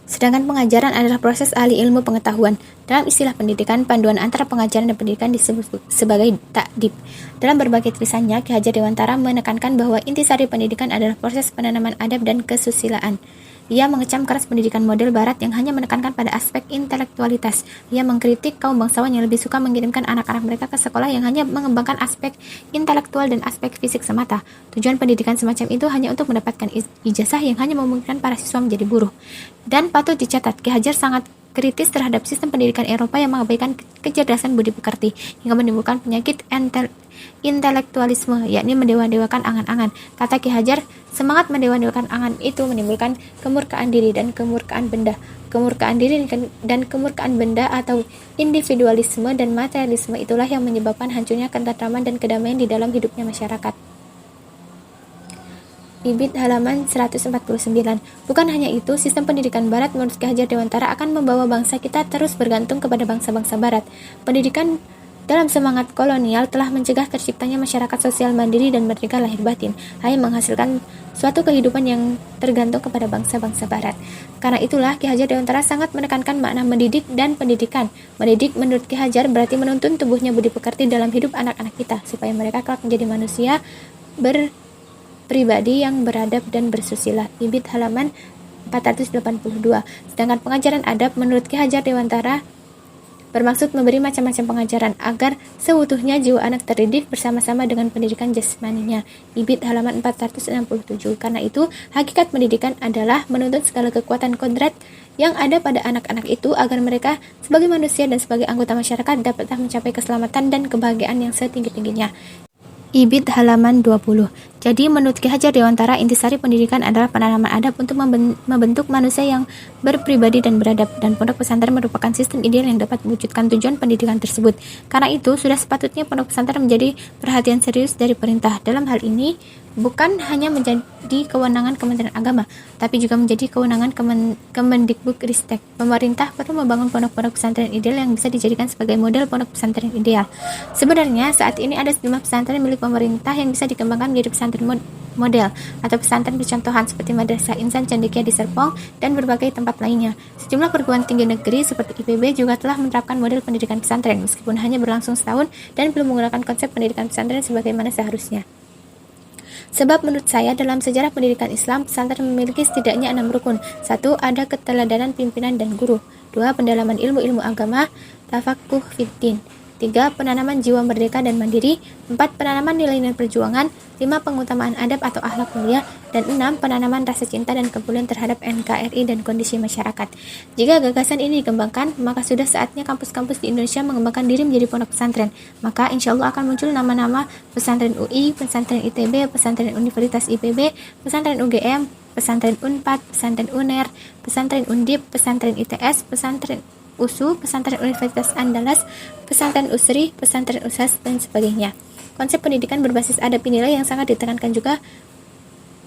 sedangkan pengajaran adalah proses ahli ilmu pengetahuan. Dalam istilah pendidikan, panduan antara pengajaran dan pendidikan disebut sebagai ta'dib. Dalam berbagai tulisannya, Ki Hajar Dewantara menekankan bahwa intisari pendidikan adalah proses penanaman adab dan kesusilaan. Ia mengecam keras pendidikan model barat yang hanya menekankan pada aspek intelektualitas. Ia mengkritik kaum bangsawan yang lebih suka mengirimkan anak-anak mereka ke sekolah yang hanya mengembangkan aspek intelektual dan aspek fisik semata. Tujuan pendidikan semacam itu hanya untuk mendapatkan ijazah yang hanya memungkinkan para siswa menjadi buruh. Dan patut dicatat, Ki Hajar sangat kritis terhadap sistem pendidikan Eropa yang mengabaikan kecerdasan budi pekerti hingga menimbulkan penyakit intelektualisme, yakni mendewa-dewakan angan-angan. Kata Ki Hajar, semangat mendewa-dewakan angan itu menimbulkan kemurkaan diri dan kemurkaan benda. Kemurkaan diri dan kemurkaan benda atau individualisme dan materialisme itulah yang menyebabkan hancurnya ketentraman dan kedamaian di dalam hidupnya masyarakat. Ibid halaman 149. Bukan hanya itu, sistem pendidikan barat menurut Ki Hajar Dewantara akan membawa bangsa kita terus bergantung kepada bangsa-bangsa barat. Pendidikan dalam semangat kolonial telah mencegah terciptanya masyarakat sosial mandiri dan merdeka lahir batin, hanya menghasilkan suatu kehidupan yang tergantung kepada bangsa-bangsa barat. Karena itulah Ki Hajar Dewantara sangat menekankan makna mendidik dan pendidikan. Mendidik menurut Ki Hajar berarti menuntun tumbuhnya budi pekerti dalam hidup anak-anak kita, supaya mereka kelak menjadi manusia pribadi yang beradab dan bersusila. Ibid halaman 482. Sedangkan pengajaran adab menurut Ki Hajar Dewantara bermaksud memberi macam-macam pengajaran agar seutuhnya jiwa anak terdidik bersama-sama dengan pendidikan jasmaninya. Ibid halaman 467. Karena itu, hakikat pendidikan adalah menuntut segala kekuatan kodrat yang ada pada anak-anak itu agar mereka sebagai manusia dan sebagai anggota masyarakat dapatlah mencapai keselamatan dan kebahagiaan yang setinggi-tingginya. Ibid halaman 20. Jadi menurut Ki Hajar Dewantara, intisari pendidikan adalah penanaman adab untuk membentuk manusia yang berpribadi dan beradab, dan pondok pesantren merupakan sistem ideal yang dapat mewujudkan tujuan pendidikan tersebut. Karena itu, sudah sepatutnya pondok pesantren menjadi perhatian serius dari pemerintah. Dalam hal ini, bukan hanya menjadi kewenangan Kementerian Agama, tapi juga menjadi kewenangan Kemendikbudristek. Pemerintah perlu membangun pondok-pondok pesantren ideal yang bisa dijadikan sebagai model pondok pesantren ideal. Sebenarnya, saat ini ada sejumlah pesantren milik pemerintah yang bisa dikembangkan menjadi pesantren model atau pesantren percontohan seperti Madrasah Insan Cendekia di Serpong dan berbagai tempat lainnya. Sejumlah perguruan tinggi negeri seperti IPB juga telah menerapkan model pendidikan pesantren meskipun hanya berlangsung setahun dan belum menggunakan konsep pendidikan pesantren sebagaimana seharusnya. Sebab menurut saya dalam sejarah pendidikan Islam, pesantren memiliki setidaknya 6 rukun. 1. Ada keteladanan pimpinan dan guru. 2. Pendalaman ilmu-ilmu agama, tafakuh fiddin. 3. Penanaman jiwa merdeka dan mandiri. 4. Penanaman nilai-nilai perjuangan. 5. Pengutamaan adab atau akhlak mulia. Dan 6. Penanaman rasa cinta dan kepedulian terhadap NKRI dan kondisi masyarakat. Jika gagasan ini dikembangkan, maka sudah saatnya kampus-kampus di Indonesia mengembangkan diri menjadi pondok pesantren. Maka insya Allah akan muncul nama-nama pesantren UI, pesantren ITB, pesantren Universitas IPB, pesantren UGM, pesantren UNPAD, pesantren UNER, pesantren UNDIP, pesantren ITS, pesantren USU, pesantren Universitas Andalas, pesantren USRI, pesantren USAS, dan sebagainya. Konsep pendidikan berbasis adab inilah yang sangat ditekankan juga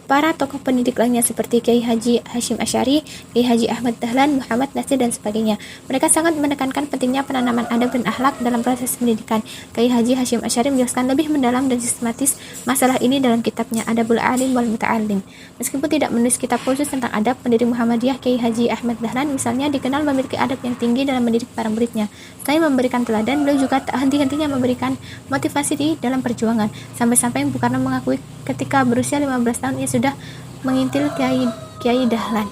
para tokoh pendidik lainnya seperti Kiai Haji Hashim Asy'ari, Kiai Haji Ahmad Dahlan, Muhammad Nasir, dan sebagainya. Mereka sangat menekankan pentingnya penanaman adab dan akhlak dalam proses pendidikan. Kiai Haji Hashim Asy'ari menjelaskan lebih mendalam dan sistematis masalah ini dalam kitabnya Adabul Alim wal Muta'allim. Meskipun tidak menulis kitab khusus tentang adab, pendiri Muhammadiyah Kiai Haji Ahmad Dahlan misalnya dikenal memiliki adab yang tinggi dalam mendidik para muridnya. Selain memberikan teladan, beliau juga tak henti-hentinya memberikan motivasi di dalam perjuangan. Sampai-sampai Bung Karno mengakui ketika berusia 15 tahun ia sudah mengintil Kiai Dahlan.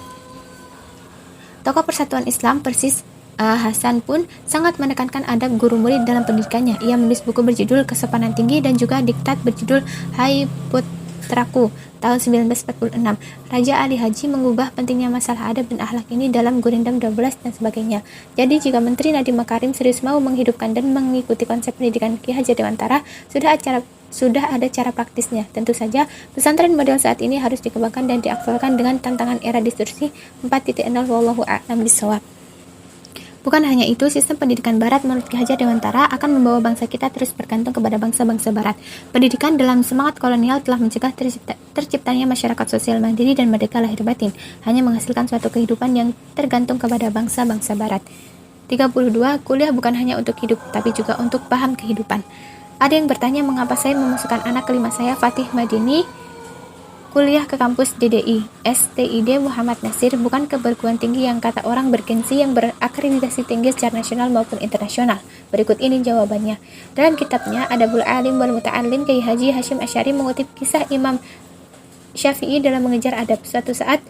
Tokoh Persatuan Islam Persis Hasan pun sangat menekankan adab guru murid dalam pendidikannya. Ia menulis buku berjudul Kesopanan Tinggi dan juga diktat berjudul Hai Putraku tahun 1946. Raja Ali Haji mengubah pentingnya masalah adab dan akhlak ini dalam Gurindam 12 dan sebagainya. Jadi jika Menteri Nadiem Makarim serius mau menghidupkan dan mengikuti konsep pendidikan Ki Hajar Dewantara, sudah ada cara praktisnya. Tentu saja pesantren model saat ini harus dikembangkan dan diaktualkan dengan tantangan era distorsi 4.0. Wallahu a'lam bishawab. Bukan hanya itu, sistem pendidikan barat menurut Ki Hajar Dewantara akan membawa bangsa kita terus bergantung kepada bangsa-bangsa barat. Pendidikan dalam semangat kolonial telah mencegah terciptanya masyarakat sosial mandiri dan merdeka lahir batin, hanya menghasilkan suatu kehidupan yang tergantung kepada bangsa-bangsa barat. 32. Kuliah bukan hanya untuk hidup, tapi juga untuk paham kehidupan. Ada yang bertanya mengapa saya memasukkan anak kelima saya, Fatih Madini, kuliah ke kampus DDI, STID Muhammad Nasir, bukan ke perguruan tinggi yang kata orang bergengsi yang berakreditasi tinggi secara nasional maupun internasional. Berikut ini jawabannya. Dalam kitabnya Adabul Alim wal Muta'allim, Kiai Haji Hashim Asy'ari mengutip kisah Imam Syafi'i dalam mengejar adab. Suatu saat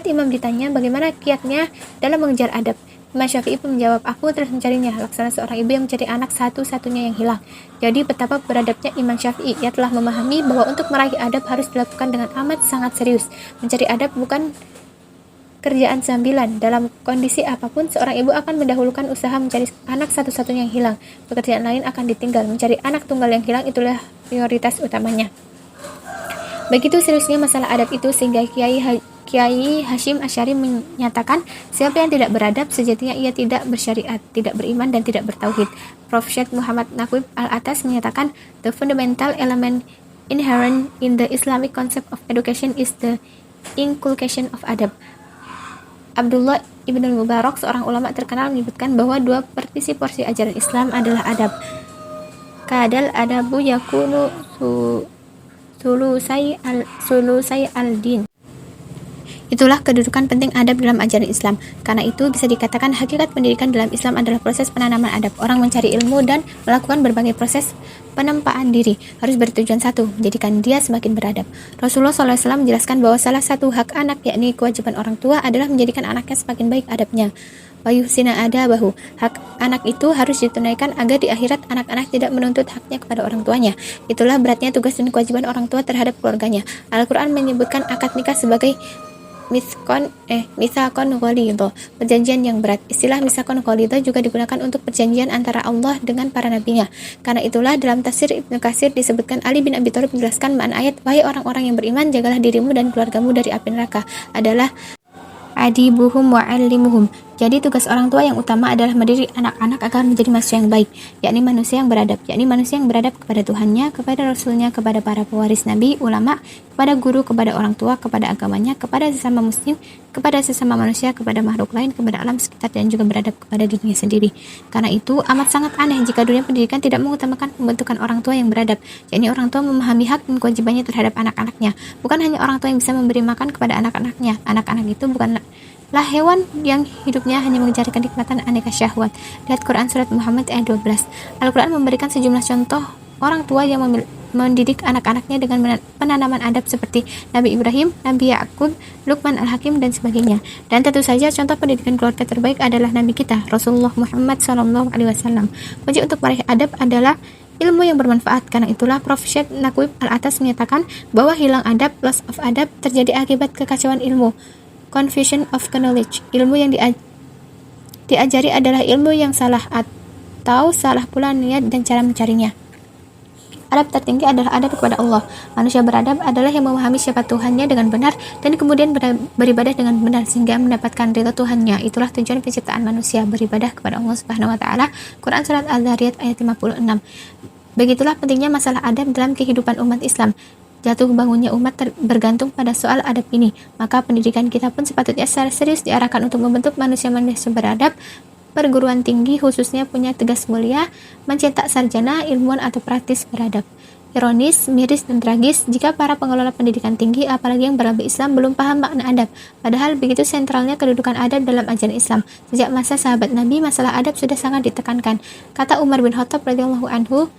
Imam ditanya bagaimana kiatnya dalam mengejar adab, Imam Syafi'i pun menjawab, aku terus mencarinya, laksana seorang ibu yang mencari anak satu-satunya yang hilang. Jadi betapa beradabnya Imam Syafi'i. Ia telah memahami bahwa untuk meraih adab harus dilakukan dengan amat sangat serius. Mencari adab bukan kerjaan sambilan. Dalam kondisi apapun, seorang ibu akan mendahulukan usaha mencari anak satu-satunya yang hilang. Pekerjaan lain akan ditinggal. Mencari anak tunggal yang hilang itulah prioritas utamanya. Begitu seriusnya masalah adab itu sehingga Kiai Hashim Asy'ari menyatakan, siapa yang tidak beradab sejatinya ia tidak bersyariat, tidak beriman, dan tidak bertauhid. Prof. Syekh Muhammad Naqib Al-Atas menyatakan, the fundamental element inherent in the Islamic concept of education is the inculcation of adab. Abdullah Ibn Mubarak, seorang ulama terkenal, menyebutkan bahwa 2/3 porsi ajaran Islam adalah adab. Kadal adabu yakunu sulusai al-din. Itulah kedudukan penting adab dalam ajaran Islam. Karena itu bisa dikatakan hakikat pendidikan dalam Islam adalah proses penanaman adab. Orang mencari ilmu dan melakukan berbagai proses penempaan diri harus bertujuan satu, menjadikan dia semakin beradab. Rasulullah SAW menjelaskan bahwa salah satu hak anak, yakni kewajiban orang tua, adalah menjadikan anaknya semakin baik adabnya. Wayuhsina adabahu. Hak anak itu harus ditunaikan agar di akhirat anak-anak tidak menuntut haknya kepada orang tuanya. Itulah beratnya tugas dan kewajiban orang tua terhadap keluarganya. Al-Quran menyebutkan akad nikah sebagai misakon ghalidho, perjanjian yang berat. Istilah misakon ghalidho juga digunakan untuk perjanjian antara Allah dengan para nabinya. Karena itulah dalam tafsir Ibnu Katsir disebutkan, Ali bin Abi Thalib menjelaskan makna ayat, wahai orang-orang yang beriman, jagalah dirimu dan keluargamu dari api neraka, adalah adibuhum wa'allimuhum. Jadi tugas orang tua yang utama adalah mendidik anak-anak agar menjadi manusia yang baik, yakni manusia yang beradab kepada Tuhannya, kepada Rasulnya, kepada para pewaris Nabi, ulama, kepada guru, kepada orang tua, kepada agamanya, kepada sesama muslim, kepada sesama manusia, kepada makhluk lain, kepada alam sekitar, dan juga beradab kepada dirinya sendiri. Karena itu amat sangat aneh jika dunia pendidikan tidak mengutamakan pembentukan orang tua yang beradab, yakni orang tua memahami hak dan kewajibannya terhadap anak-anaknya. Bukan hanya orang tua yang bisa memberi makan kepada anak-anaknya. Anak-anak itu bukanlah hewan yang hidupnya hanya mengejar kenikmatan aneka syahwat. Lihat Quran Surat Muhammad ayat 12. Al-Quran memberikan sejumlah contoh orang tua yang mendidik anak-anaknya dengan penanaman adab seperti Nabi Ibrahim, Nabi Ya'qub, Luqman Al-Hakim, dan sebagainya. Dan tentu saja contoh pendidikan keluarga terbaik adalah Nabi kita, Rasulullah Muhammad SAW. Kunci untuk meraih adab adalah ilmu yang bermanfaat. Karena itulah Prof. Syekh Naqib Al-Atas menyatakan bahwa hilang adab, loss of adab, terjadi akibat kekacauan ilmu. Confusion of knowledge. Ilmu yang diajari adalah ilmu yang salah atau salah pula niat dan cara mencarinya. Adab tertinggi adalah adab kepada Allah. Manusia beradab adalah yang memahami siapa Tuhannya dengan benar dan kemudian beribadah dengan benar sehingga mendapatkan ridha Tuhannya. Itulah tujuan penciptaan manusia, beribadah kepada Allah Subhanahu wa taala. Quran surat Al-Dzariyat ayat 56. Begitulah pentingnya masalah adab dalam kehidupan umat Islam. Jatuh bangunnya umat bergantung pada soal adab ini. Maka pendidikan kita pun sepatutnya secara serius diarahkan untuk membentuk manusia-manusia beradab. Perguruan tinggi khususnya punya tugas mulia mencetak sarjana, ilmuwan atau praktis beradab. Ironis, miris, dan tragis jika para pengelola pendidikan tinggi, apalagi yang berlabel Islam, belum paham makna adab. Padahal begitu sentralnya kedudukan adab dalam ajaran Islam. Sejak masa sahabat Nabi, masalah adab sudah sangat ditekankan. Kata Umar bin Khattab radhiyallahu anhu,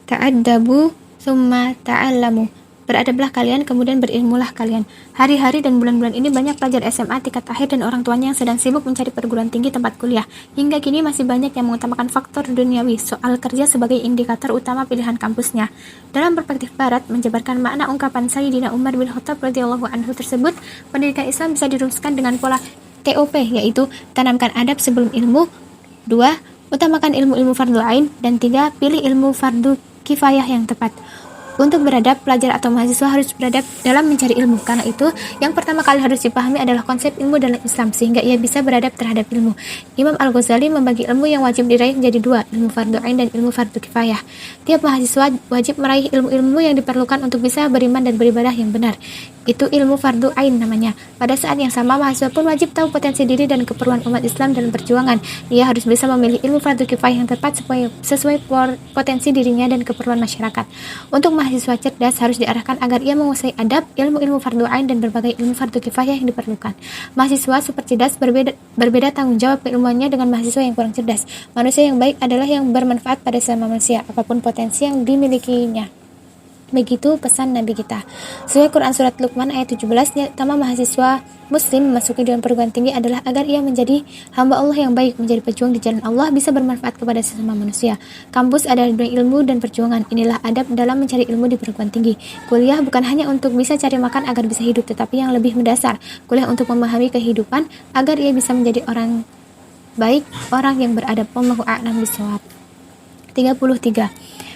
"Ta'addabu tsumma ta'allamu." Beradablah kalian, kemudian berilmulah kalian. Hari-hari dan bulan-bulan ini banyak pelajar SMA tingkat akhir dan orang tuanya yang sedang sibuk mencari perguruan tinggi tempat kuliah. Hingga kini masih banyak yang mengutamakan faktor duniawi, soal kerja sebagai indikator utama pilihan kampusnya. Dalam perspektif barat, menjabarkan makna ungkapan Sayyidina Umar bin Khattab radhiyallahu anhu tersebut, pendidikan Islam bisa dirumuskan dengan pola TOP, yaitu tanamkan adab sebelum ilmu, 2. Utamakan ilmu-ilmu fardu ain, dan 3. Pilih ilmu fardu kifayah yang tepat. Untuk beradab, pelajar atau mahasiswa harus beradab dalam mencari ilmu. Karena itu, yang pertama kali harus dipahami adalah konsep ilmu dalam Islam, sehingga ia bisa beradab terhadap ilmu. Imam Al-Ghazali membagi ilmu yang wajib diraih menjadi 2, ilmu fardu ain dan ilmu fardu kifayah. Tiap mahasiswa wajib meraih ilmu-ilmu yang diperlukan untuk bisa beriman dan beribadah yang benar. Itu ilmu fardu ain namanya. Pada saat yang sama, mahasiswa pun wajib tahu potensi diri dan keperluan umat Islam dalam perjuangan. Ia harus bisa memilih ilmu fardu kifayah yang tepat sesuai potensi dirinya dan keperluan masyarakat. Untuk mahasiswa cerdas harus diarahkan agar ia menguasai adab, ilmu-ilmu fardu ain, dan berbagai ilmu fardu kifayah yang diperlukan. Mahasiswa super cerdas berbeda tanggung jawab keilmuannya dengan mahasiswa yang kurang cerdas. Manusia yang baik adalah yang bermanfaat pada sesama manusia, apapun potensi yang dimilikinya. Begitu pesan Nabi kita. Sesuai Quran Surat Luqman ayat 17, utama mahasiswa muslim memasuki dalam perguruan tinggi adalah agar ia menjadi hamba Allah yang baik, menjadi pejuang di jalan Allah, bisa bermanfaat kepada sesama manusia. Kampus adalah dunia ilmu dan perjuangan. Inilah adab dalam mencari ilmu di perguruan tinggi. Kuliah bukan hanya untuk bisa cari makan agar bisa hidup, tetapi yang lebih mendasar, kuliah untuk memahami kehidupan agar ia bisa menjadi orang baik, orang yang beradab. Wallahu a'lam bishawab. 33.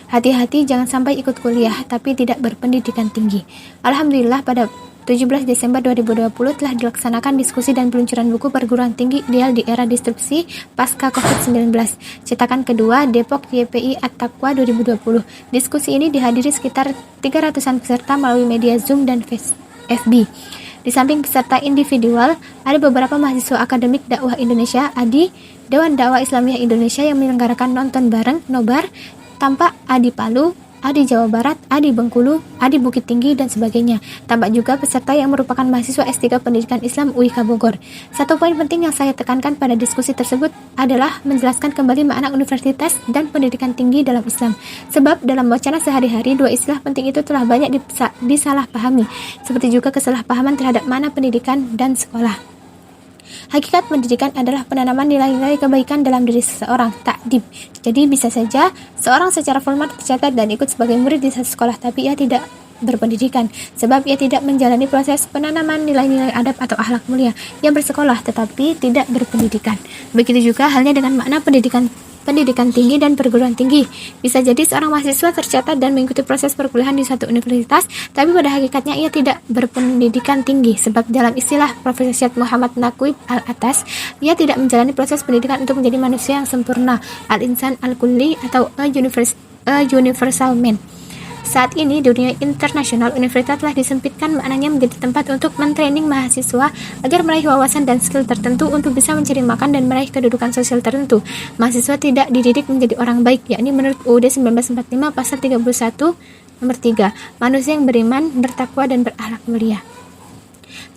Hati-hati jangan sampai ikut kuliah tapi tidak berpendidikan tinggi. Alhamdulillah pada 17 Desember 2020 telah dilaksanakan diskusi dan peluncuran buku perguruan tinggi ideal di era disrupsi pasca COVID-19. Cetakan kedua Depok YPI At-Taqwa 2020. Diskusi ini dihadiri sekitar 300-an peserta melalui media Zoom dan FB. Di samping peserta individual, ada beberapa mahasiswa akademik dakwah Indonesia ADI, Dewan Dakwah Islamiyah Indonesia yang menyelenggarakan nonton bareng Nobar, tampak ADI Palu, ADI Jawa Barat, ADI Bengkulu, ADI Bukit Tinggi, dan sebagainya. Tampak juga peserta yang merupakan mahasiswa S3 Pendidikan Islam UIK Bogor. Satu poin penting yang saya tekankan pada diskusi tersebut adalah menjelaskan kembali makna universitas dan pendidikan tinggi dalam Islam. Sebab dalam wacana sehari-hari, dua istilah penting itu telah banyak disalahpahami, seperti juga kesalahpahaman terhadap makna pendidikan dan sekolah. Hakikat pendidikan adalah penanaman nilai-nilai kebaikan dalam diri seseorang, ta'dib. Jadi bisa saja seorang secara formal tercatat dan ikut sebagai murid di satu sekolah, tapi ia tidak berpendidikan, sebab ia tidak menjalani proses penanaman nilai-nilai adab atau akhlak mulia. Ia bersekolah tetapi tidak berpendidikan. Begitu juga halnya dengan makna pendidikan tinggi dan perguruan tinggi. Bisa jadi seorang mahasiswa tercatat dan mengikuti proses perkuliahan di suatu universitas, tapi pada hakikatnya ia tidak berpendidikan tinggi, sebab dalam istilah Profesor Syed Muhammad Naqib Al-Atas, ia tidak menjalani proses pendidikan untuk menjadi manusia yang sempurna, al-insan al-kulli atau a universal man. Saat ini, dunia internasional universitas telah disempitkan maknanya menjadi tempat untuk mentraining mahasiswa agar meraih wawasan dan skill tertentu untuk bisa mencari makan dan meraih kedudukan sosial tertentu. Mahasiswa tidak dididik menjadi orang baik, yakni menurut UUD 1945 pasal 31 nomor 3, manusia yang beriman, bertakwa, dan berakhlak mulia.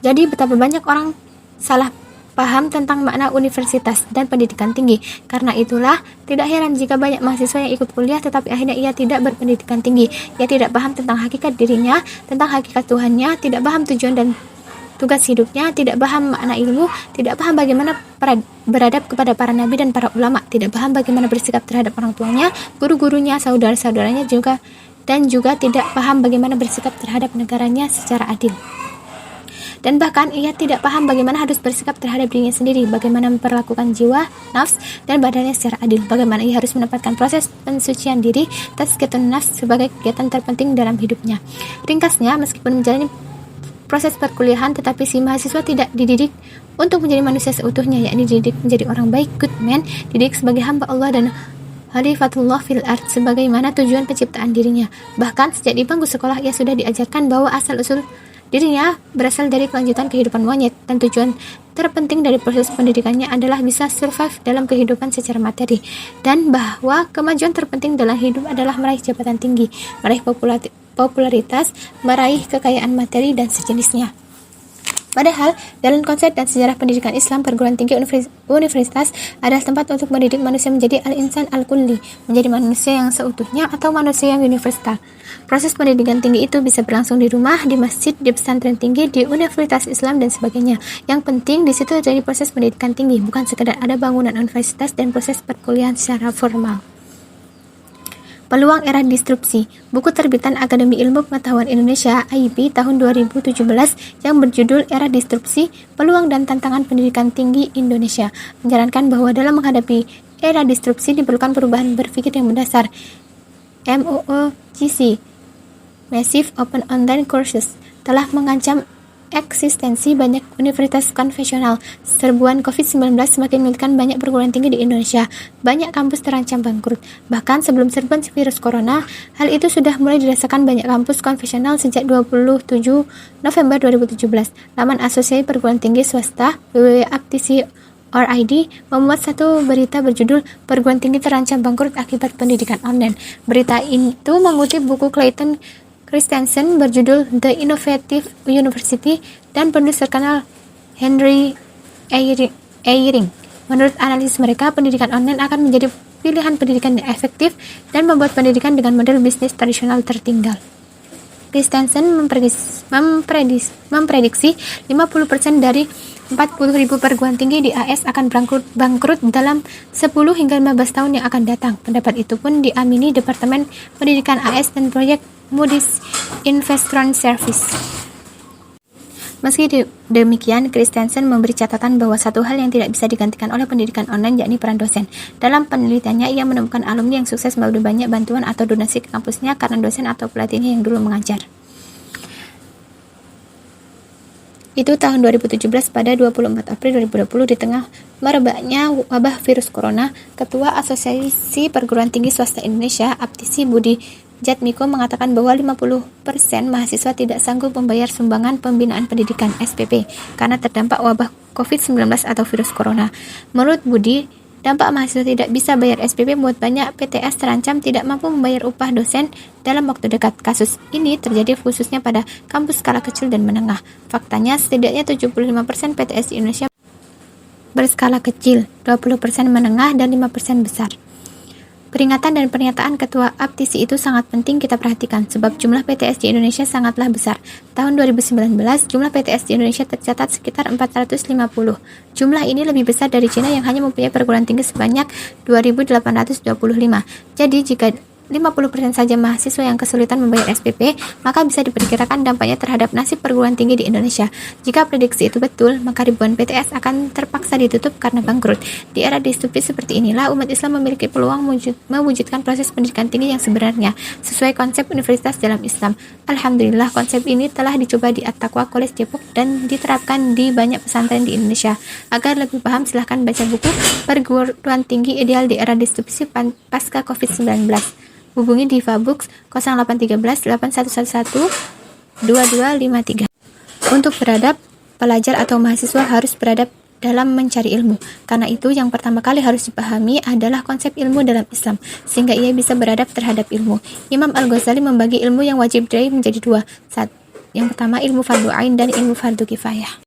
Jadi betapa banyak orang salah paham tentang makna universitas dan pendidikan tinggi. Karena itulah, tidak heran jika banyak mahasiswa yang ikut kuliah tetapi akhirnya ia tidak berpendidikan tinggi. Ia tidak paham tentang hakikat dirinya, tentang hakikat Tuhannya, tidak paham tujuan dan tugas hidupnya, tidak paham makna ilmu, tidak paham bagaimana beradab kepada para nabi dan para ulama, tidak paham bagaimana bersikap terhadap orang tuanya, guru-gurunya, saudara-saudaranya dan juga tidak paham bagaimana bersikap terhadap negaranya secara adil. Dan bahkan ia tidak paham bagaimana harus bersikap terhadap dirinya sendiri, bagaimana memperlakukan jiwa, nafs, dan badannya secara adil, bagaimana ia harus menempatkan proses pensucian diri, tazkiyatun nafs sebagai kegiatan terpenting dalam hidupnya. Ringkasnya, meskipun menjalani proses perkuliahan, tetapi si mahasiswa tidak dididik untuk menjadi manusia seutuhnya, yakni dididik menjadi orang baik, good man, dididik sebagai hamba Allah dan Khalifatullah fil ard, sebagaimana tujuan penciptaan dirinya. Bahkan sejak di bangku sekolah ia sudah diajarkan bahwa asal-usul dirinya berasal dari kelanjutan kehidupan monyet, dan tujuan terpenting dari proses pendidikannya adalah bisa survive dalam kehidupan secara materi, dan bahwa kemajuan terpenting dalam hidup adalah meraih jabatan tinggi, meraih popularitas, meraih kekayaan materi, dan sejenisnya. Padahal, dalam konsep dan sejarah pendidikan Islam, perguruan tinggi universitas adalah tempat untuk mendidik manusia menjadi al-insan al-kulli, menjadi manusia yang seutuhnya atau manusia yang universal. Proses pendidikan tinggi itu bisa berlangsung di rumah, di masjid, di pesantren tinggi, di universitas Islam, dan sebagainya. Yang penting di situ terjadi proses pendidikan tinggi, bukan sekedar ada bangunan universitas dan proses perkuliahan secara formal. Peluang era disrupsi, buku terbitan Akademi Ilmu Pengetahuan Indonesia (AIP) tahun 2017 yang berjudul Era Disrupsi, Peluang dan Tantangan Pendidikan Tinggi Indonesia menyarankan bahwa dalam menghadapi era disrupsi diperlukan perubahan berpikir yang mendasar. MOOCC (Massive Open Online Courses) telah mengancam eksistensi banyak universitas konvensional. Serbuan COVID-19 semakin menyulitkan banyak perguruan tinggi di Indonesia. Banyak kampus terancam bangkrut. Bahkan sebelum serbuan virus corona, hal itu sudah mulai dirasakan banyak kampus konvensional sejak 27 November 2017. Laman Asosiasi Perguruan Tinggi Swasta www.aptisi.org memuat satu berita berjudul Perguruan Tinggi Terancam Bangkrut Akibat Pendidikan Online. Berita itu mengutip buku Clayton Christensen berjudul The Innovative University dan penulis terkenal Henry Eyring. Menurut analisis mereka, pendidikan online akan menjadi pilihan pendidikan yang efektif dan membuat pendidikan dengan model bisnis tradisional tertinggal. Christensen memprediksi 50% dari 40.000 perguruan tinggi di AS akan bangkrut dalam 10 hingga 15 tahun yang akan datang. Pendapat itu pun diamini Departemen Pendidikan AS dan proyek Moody's Investment Service. Meski demikian, Christensen memberi catatan bahwa satu hal yang tidak bisa digantikan oleh pendidikan online yakni peran dosen. Dalam penelitiannya, ia menemukan alumni yang sukses memberi banyak bantuan atau donasi ke kampusnya karena dosen atau pelatihnya yang dulu mengajar. Itu tahun 2017. Pada 24 April 2020, di tengah merebaknya wabah virus corona, Ketua Asosiasi Perguruan Tinggi Swasta Indonesia (APTISI) Budi Jatmiko mengatakan bahwa 50% mahasiswa tidak sanggup membayar sumbangan pembinaan pendidikan (SPP) karena terdampak wabah COVID-19 atau virus corona. Menurut Budi, dampak mahasiswa tidak bisa bayar SPP membuat banyak PTS terancam tidak mampu membayar upah dosen dalam waktu dekat. Kasus ini terjadi khususnya pada kampus skala kecil dan menengah. Faktanya, setidaknya 75% PTS di Indonesia berskala kecil, 20% menengah, dan 5% besar. Peringatan dan pernyataan Ketua APTISI itu sangat penting kita perhatikan, sebab jumlah PTS di Indonesia sangatlah besar. Tahun 2019, jumlah PTS di Indonesia tercatat sekitar 450. Jumlah ini lebih besar dari Cina yang hanya mempunyai perguruan tinggi sebanyak 2.825. Jadi, jika 50% saja mahasiswa yang kesulitan membayar SPP, maka bisa diperkirakan dampaknya terhadap nasib perguruan tinggi di Indonesia. Jika prediksi itu betul, maka ribuan PTS akan terpaksa ditutup karena bangkrut. Di era distopis seperti inilah, umat Islam memiliki peluang mewujudkan proses pendidikan tinggi yang sebenarnya, sesuai konsep universitas dalam Islam. Alhamdulillah, konsep ini telah dicoba di At-Taqwa College Depok dan diterapkan di banyak pesantren di Indonesia. Agar lebih paham, silahkan baca buku Perguruan Tinggi Ideal di Era Distopis Pasca COVID-19. Hubungi Diva Books 0813 8111 2253. Untuk beradab, pelajar atau mahasiswa harus beradab dalam mencari ilmu. Karena itu, yang pertama kali harus dipahami adalah konsep ilmu dalam Islam, sehingga ia bisa beradab terhadap ilmu. Imam Al-Ghazali membagi ilmu yang wajib diraih menjadi dua. Yang pertama, ilmu fardu ain dan ilmu fardu kifayah.